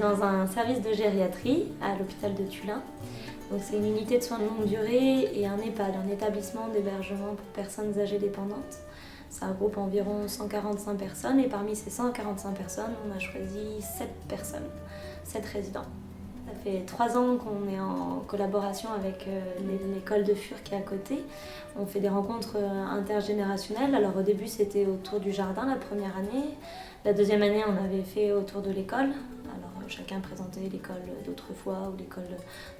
dans un service de gériatrie à l'hôpital de Tullin. Donc c'est une unité de soins de longue durée et un EHPAD, un établissement d'hébergement pour personnes âgées dépendantes. Ça regroupe environ 145 personnes et parmi ces 145 personnes, on a choisi 7 personnes, 7 résidents. Ça fait 3 ans qu'on est en collaboration avec l'école de Fur qui est à côté. On fait des rencontres intergénérationnelles. Alors au début c'était autour du jardin la première année. La deuxième année on avait fait autour de l'école. Alors chacun présentait l'école d'autrefois ou l'école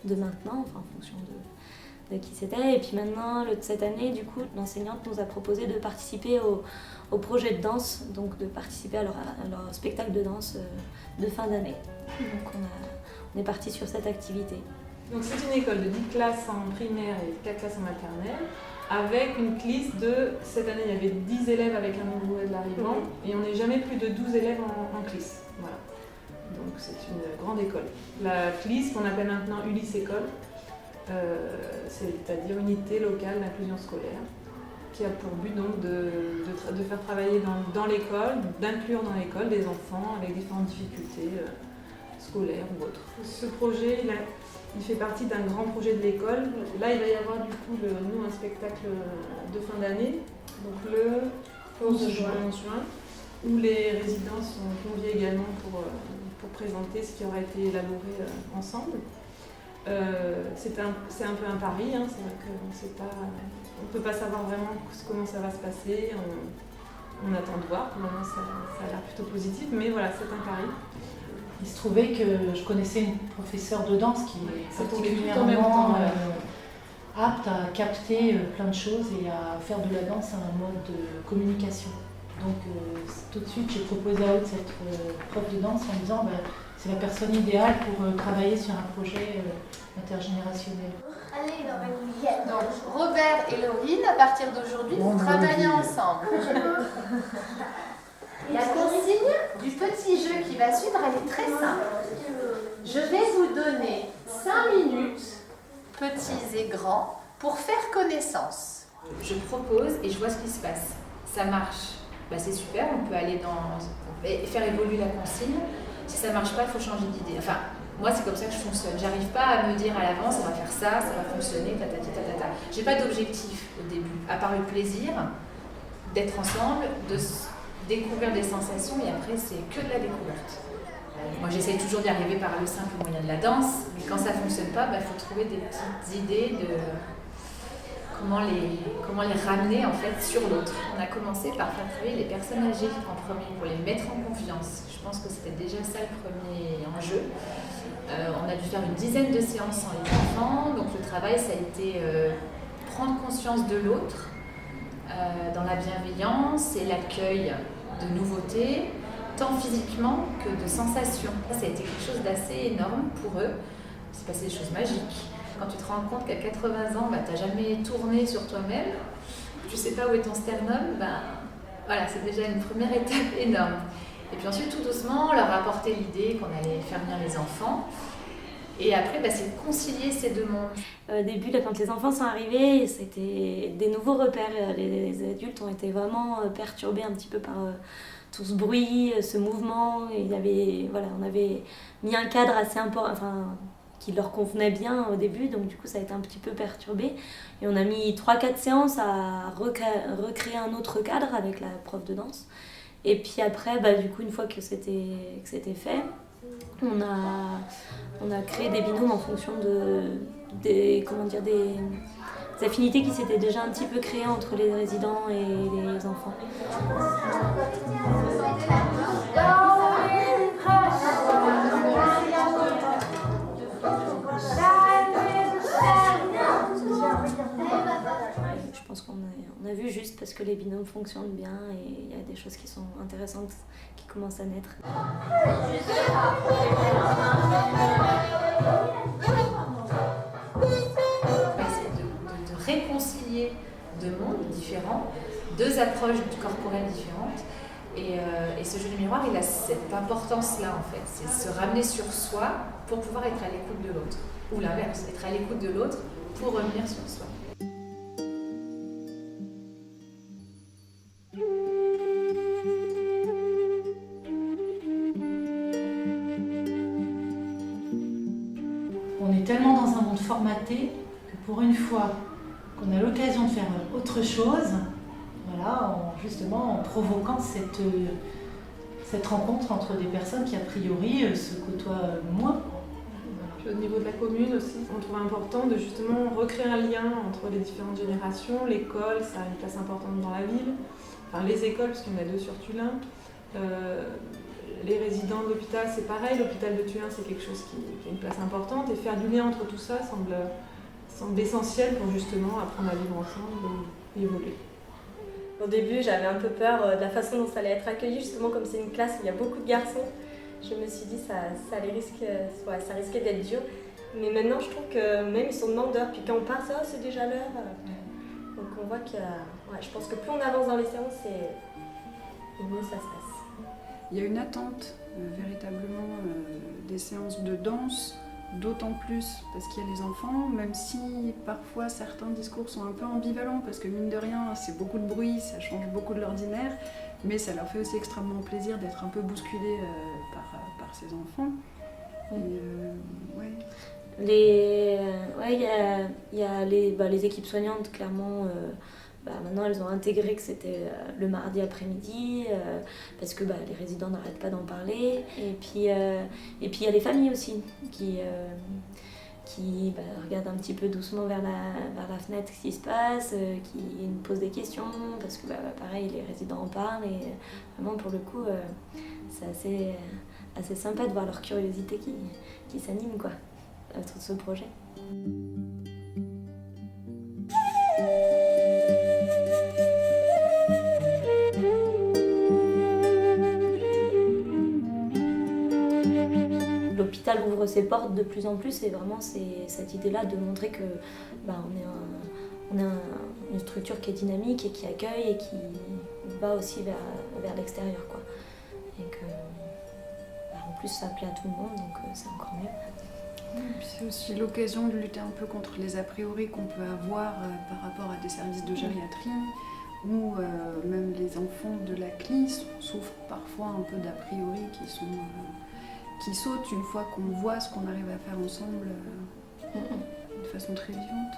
de maintenant, enfin en fonction de qui c'était. Et puis maintenant, cette année, du coup, l'enseignante nous a proposé de participer au projet de danse, donc de participer à leur spectacle de danse de fin d'année. Donc on est parti sur cette activité. Donc c'est une école de 10 classes en primaire et 4 classes en maternelle, avec une classe de, cette année il y avait 10 élèves avec un nouveau élève arrivant, et on n'est jamais plus de 12 élèves en classe. Voilà. Donc c'est une grande école. La classe qu'on appelle maintenant Ulysse École, c'est-à-dire unité locale d'inclusion scolaire, qui a pour but donc de faire travailler dans l'école, d'inclure dans l'école des enfants avec différentes difficultés scolaires ou autres. Ce projet, il fait partie d'un grand projet de l'école. Là, il va y avoir du coup un spectacle de fin d'année, donc le 11 juin, où les résidents sont conviés également pour présenter ce qui aura été élaboré ensemble. C'est un peu un pari, hein, c'est vrai qu'on ne peut pas savoir vraiment comment ça va se passer, on attend de voir, pour le moment ça a l'air plutôt positif, mais voilà, c'est un pari. Il se trouvait que je connaissais une professeure de danse qui est particulièrement apte à capter plein de choses et à faire de la danse un mode de communication. Donc tout de suite j'ai proposé à Aude cette prof de danse en disant c'est la personne idéale pour travailler sur un projet intergénérationnel. Allez, donc Robert et Laurine, à partir d'aujourd'hui, vous travaillez ensemble. La consigne du petit jeu qui va suivre, elle est très simple. Je vais vous donner 5 minutes, petits et grands, pour faire connaissance. Je propose et je vois ce qui se passe. Ça marche, c'est super, on peut aller faire évoluer la consigne. Si ça ne marche pas, il faut changer d'idée. Enfin, moi, c'est comme ça que je fonctionne. J'arrive pas à me dire à l'avance, on va faire ça va fonctionner, tatati tatata. J'ai pas d'objectif au début, à part le plaisir d'être ensemble, de découvrir des sensations, et après, c'est que de la découverte. Moi, j'essaye toujours d'y arriver par le simple moyen de la danse, mais quand ça fonctionne pas, il faut trouver des petites idées de comment les ramener en fait sur l'autre. On a commencé par faire travailler les personnes âgées en premier pour les mettre en confiance. Je pense que c'était déjà ça le premier enjeu. On a dû faire une dizaine de séances sans les enfants, donc le travail ça a été prendre conscience de l'autre dans la bienveillance et l'accueil de nouveautés, tant physiquement que de sensations. Ça a été quelque chose d'assez énorme pour eux. Il s'est passé des choses magiques. Quand tu te rends compte qu'à 80 ans, tu n'as jamais tourné sur toi-même, tu ne sais pas où est ton sternum, voilà, c'est déjà une première étape énorme. Et puis ensuite, tout doucement, on leur a apporté l'idée qu'on allait faire venir les enfants. Et après, c'est de concilier ces deux mondes. Au début, quand les enfants sont arrivés, c'était des nouveaux repères. Les adultes ont été vraiment perturbés un petit peu par tout ce bruit, ce mouvement. Et on avait mis un cadre assez important, qui leur convenait bien au début, donc du coup ça a été un petit peu perturbé. Et on a mis 3-4 séances à recréer un autre cadre avec la prof de danse. Et puis après, du coup, une fois que c'était fait, on a créé des binômes en fonction des affinités qui s'étaient déjà un petit peu créées entre les résidents et les enfants. Je pense qu'on a vu juste parce que les binômes fonctionnent bien et il y a des choses qui sont intéressantes qui commencent à naître. C'est de réconcilier deux mondes différents, deux approches corporelles différentes. Et ce jeu du miroir, il a cette importance-là en fait, c'est se ramener sur soi pour pouvoir être à l'écoute de l'autre. Ou l'inverse, être à l'écoute de l'autre pour revenir sur soi. pour une fois qu'on a l'occasion de faire autre chose, voilà, justement en provoquant cette rencontre entre des personnes qui a priori se côtoient moins. Au niveau de la commune aussi, on trouve important de justement recréer un lien entre les différentes générations. L'école, ça a une place importante dans la ville. Enfin, les écoles, parce qu'il y en a 2 sur Tullin. Les résidents de l'hôpital, c'est pareil. L'hôpital de Tullin, c'est quelque chose qui a une place importante. Et faire du lien entre tout ça semble essentiel pour justement apprendre à vivre ensemble et évoluer. Au début, j'avais un peu peur de la façon dont ça allait être accueilli, justement comme c'est une classe où il y a beaucoup de garçons. Je me suis dit ça risquait d'être dur. Mais maintenant, je trouve que même ils sont demandeurs. Puis quand on part, ça, c'est déjà l'heure. Donc on voit que je pense que plus on avance dans les séances, et mieux ça se passe. Il y a une attente véritablement des séances de danse, d'autant plus parce qu'il y a les enfants, même si parfois certains discours sont un peu ambivalents, parce que mine de rien, c'est beaucoup de bruit, ça change beaucoup de l'ordinaire, mais ça leur fait aussi extrêmement plaisir d'être un peu bousculés par ces enfants. Il y a les équipes soignantes, clairement. Maintenant, elles ont intégré que c'était le mardi après-midi, parce que les résidents n'arrêtent pas d'en parler. Et puis il y a les familles aussi qui regardent un petit peu doucement vers la fenêtre ce qui se passe, qui nous posent des questions, parce que pareil, les résidents en parlent. Et vraiment, pour le coup, c'est assez sympa de voir leur curiosité qui s'anime autour de ce projet. L'hôpital ouvre ses portes de plus en plus, et vraiment c'est cette idée-là de montrer que on est une structure qui est dynamique et qui accueille et qui va aussi vers l'extérieur, Et que en plus ça plaît à tout le monde, donc c'est encore mieux. Et puis c'est aussi l'occasion de lutter un peu contre les a priori qu'on peut avoir par rapport à des services de gériatrie, où même les enfants de la CLI souffrent parfois un peu d'a priori qui sautent une fois qu'on voit ce qu'on arrive à faire ensemble de façon très vivante.